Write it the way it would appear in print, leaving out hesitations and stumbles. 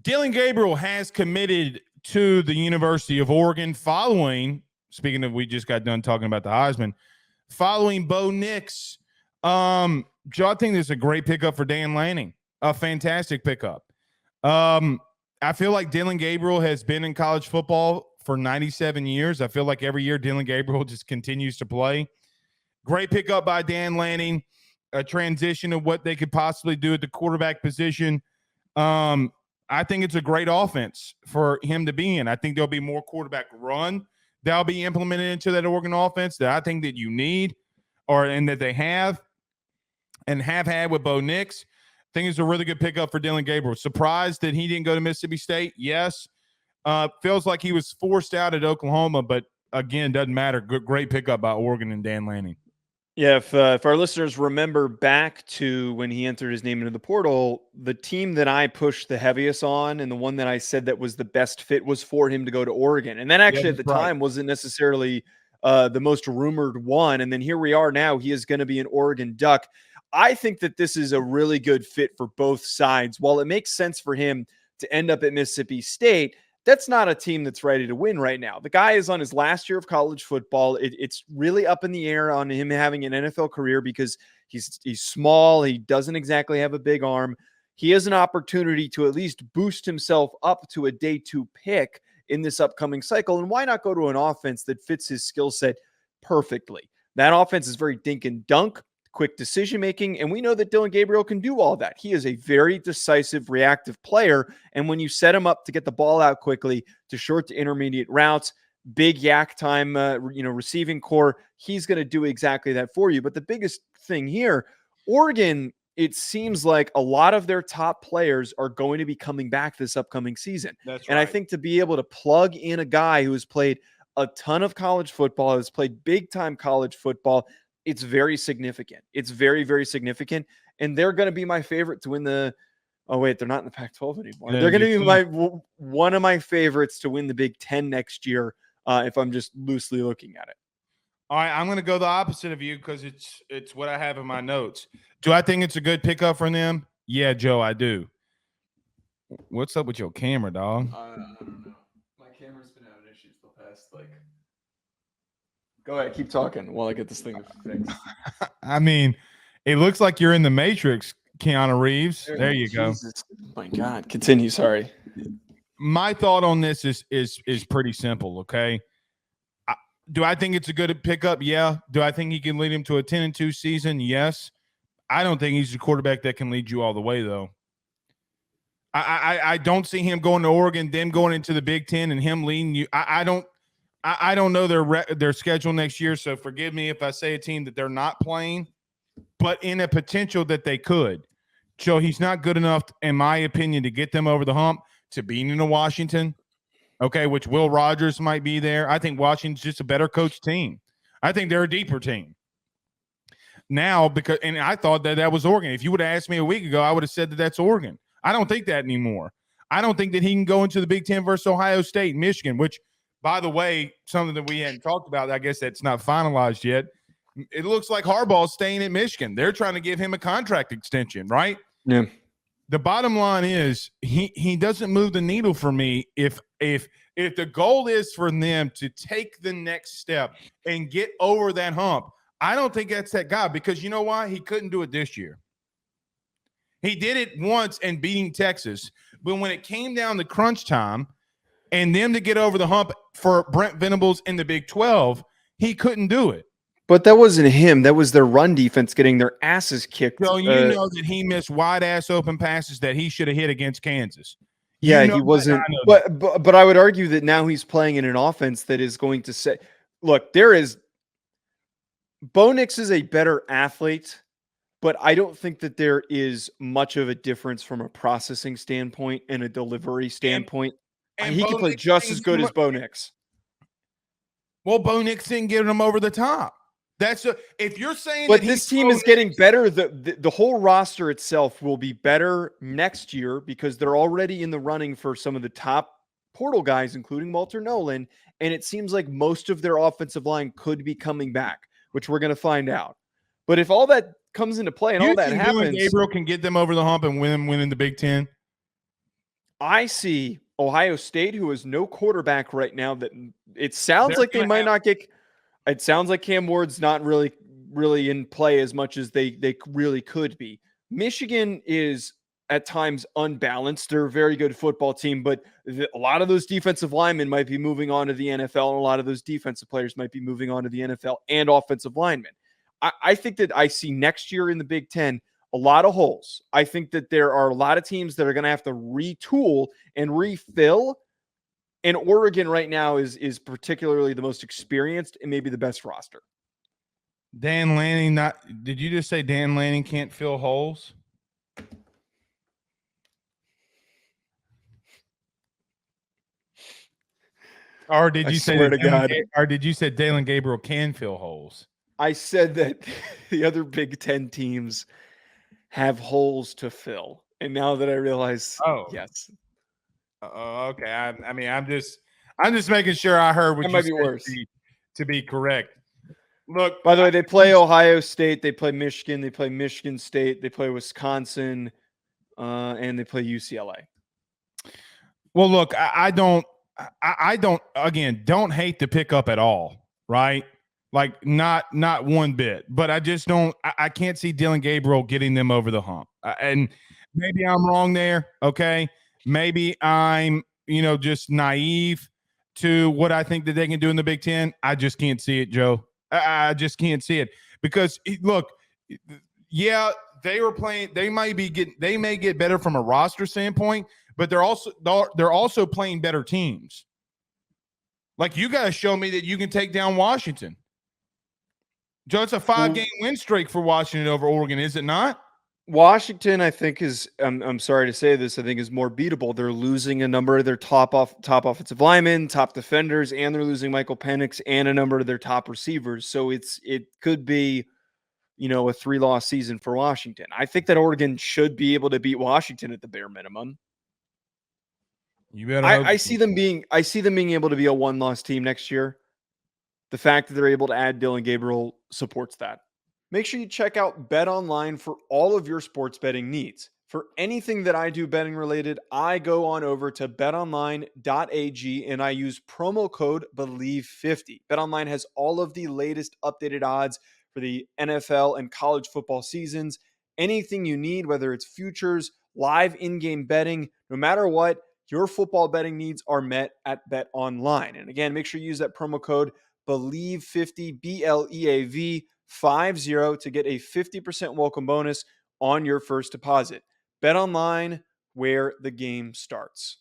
Dillon Gabriel has committed to the University of Oregon following, speaking of, we just got done talking about the Heisman, following Bo Nix. Joe, I think this is a great pickup for Dan Lanning. A fantastic pickup. I feel like Dillon Gabriel has been in college football for 97 years. I feel like every year Dillon Gabriel just continues to play. Great pickup by Dan Lanning. A transition of what they could possibly do at the quarterback position. I think it's a great offense for him to be in. I think there'll be more quarterback run that'll be implemented into that Oregon offense that I think that you need, and that they have and have had with Bo Nix. I think it's a really good pickup for Dillon Gabriel. Surprised that he didn't go to Mississippi State? Yes. Feels like he was forced out at Oklahoma, but again, doesn't matter. Great pickup by Oregon and Dan Lanning. Yeah, if our listeners remember back to when he entered his name into the portal, the team that I pushed the heaviest on and the one that I said that was the best fit was for him to go to Oregon. And that actually at the time wasn't necessarily the most rumored one. And then here we are now. He is going to be an Oregon Duck. I think that this is a really good fit for both sides. While it makes sense for him to end up at Mississippi State, that's not a team that's ready to win right now. The guy is on his last year of college football. It's really up in the air on him having an NFL career because he's small. He doesn't exactly have a big arm. He has an opportunity to at least boost himself up to a day 2 pick in this upcoming cycle. And why not go to an offense that fits his skill set perfectly? That offense is very dink and dunk, quick decision-making, and we know that Dillon Gabriel can do all that. He is a very decisive, reactive player, and when you set him up to get the ball out quickly to short to intermediate routes, big yak time, receiving core, he's going to do exactly that for you. But the biggest thing here, Oregon, it seems like a lot of their top players are going to be coming back this upcoming season. That's right. And I think to be able to plug in a guy who has played a ton of college football, has played big-time college football, it's very significant. It's very, very significant. And they're going to be my favorite to win the – oh, wait, they're not in the Pac-12 anymore. They're going to be one of my favorites to win the Big Ten next year if I'm just loosely looking at it. All right, I'm going to go the opposite of you because it's what I have in my notes. Do I think it's a good pickup from them? Yeah, Joe, I do. What's up with your camera, dog? I don't know. My camera's been having issues the past, Go ahead, keep talking while I get this thing fixed. I mean, it looks like you're in the Matrix, Keanu Reeves. There you go. Oh my God. Continue, sorry. My thought on this is pretty simple, okay? Do I think it's a good pickup? Yeah. Do I think he can lead him to a 10-2 season? Yes. I don't think he's a quarterback that can lead you all the way, though. I don't see him going to Oregon, then going into the Big Ten, and him leading you. I don't know their schedule next year, so forgive me if I say a team that they're not playing, but in a potential that they could. So he's not good enough, in my opinion, to get them over the hump to being in Washington, okay, which Will Rogers might be there. I think Washington's just a better coach team. I think they're a deeper team. Now, and I thought that was Oregon. If you would have asked me a week ago, I would have said that that's Oregon. I don't think that anymore. I don't think that he can go into the Big Ten versus Ohio State, Michigan, which, by the way, something that we hadn't talked about, I guess that's not finalized yet. It looks like Harbaugh's staying at Michigan. They're trying to give him a contract extension, right? Yeah. The bottom line is he doesn't move the needle for me if the goal is for them to take the next step and get over that hump. I don't think that's that guy because you know why? He couldn't do it this year. He did it once and beating Texas, but when it came down to crunch time and them to get over the hump for Brent Venables in the Big 12, he couldn't do it. But that wasn't him. That was their run defense getting their asses kicked. So you know that he missed wide-ass open passes that he should have hit against Kansas. Yeah, he wasn't. But I would argue that now he's playing in an offense that is going to say, look, Bo Nix is a better athlete, but I don't think that there is much of a difference from a processing standpoint and a delivery standpoint. And he can play just as good as Bo Nix. Well, Bo Nix didn't get him over the top. If you're saying, but this team is getting better. The whole roster itself will be better next year because they're already in the running for some of the top portal guys, including Walter Nolan. And it seems like most of their offensive line could be coming back, which we're going to find out. But if all that comes into play and all that happens, Gabriel can get them over the hump and win the Big Ten. I see Ohio State, who has no quarterback right now, that it sounds They're like they gonna might have not get. It sounds like Cam Ward's not really in play as much as they really could be. Michigan is at times unbalanced. They're a very good football team, but a lot of those defensive linemen might be moving on to the NFL, and a lot of those defensive players might be moving on to the NFL and offensive linemen. I think that I see next year in the Big Ten a lot of holes. I think that there are a lot of teams that are going to have to retool and refill. And Oregon right now is particularly the most experienced and maybe the best roster. Dan Lanning. Not did you just say Dan Lanning can't fill holes? Or did I you say swear to God. or did you say DeLeone Gabriel can fill holes? I said that the other Big Ten teams have holes to fill. And now that I realize, yes. Okay. I mean, I'm just making sure I heard what That you might said be worse. to be correct. Look, By the way, they play Ohio State, they play Michigan, they play Michigan State, they play Wisconsin, and they play UCLA. Well, look, I don't again, don't hate the pickup at all, right? Like not one bit, but I just don't. I can't see Dillon Gabriel getting them over the hump, and maybe I'm wrong there. Okay, maybe I'm just naive to what I think that they can do in the Big Ten. I just can't see it, Joe. I just can't see it because look, yeah, they were playing. They may get better from a roster standpoint, but they're also playing better teams. Like you got to show me that you can take down Washington. Joe, it's a 5-game win streak for Washington over Oregon, is it not? Washington, I think, is I'm sorry to say this, I think is more beatable. They're losing a number of their top offensive linemen, top defenders, and they're losing Michael Penix and a number of their top receivers. So it could be, a 3-loss season for Washington. I think that Oregon should be able to beat Washington at the bare minimum. You better. I see them being able to be a 1-loss team next year. The fact that they're able to add Dillon Gabriel supports that. Make sure you check out Bet Online for all of your sports betting needs. For anything that I do betting related, I go on over to betonline.ag and I use promo code BELIEVE50. BetOnline has all of the latest updated odds for the NFL and college football seasons. Anything you need, whether it's futures, live in-game betting, no matter what, your football betting needs are met at BetOnline. And again, make sure you use that promo code BELIEVE50, BLEAV 50 to get a 50% welcome bonus on your first deposit. Bet online, where the game starts.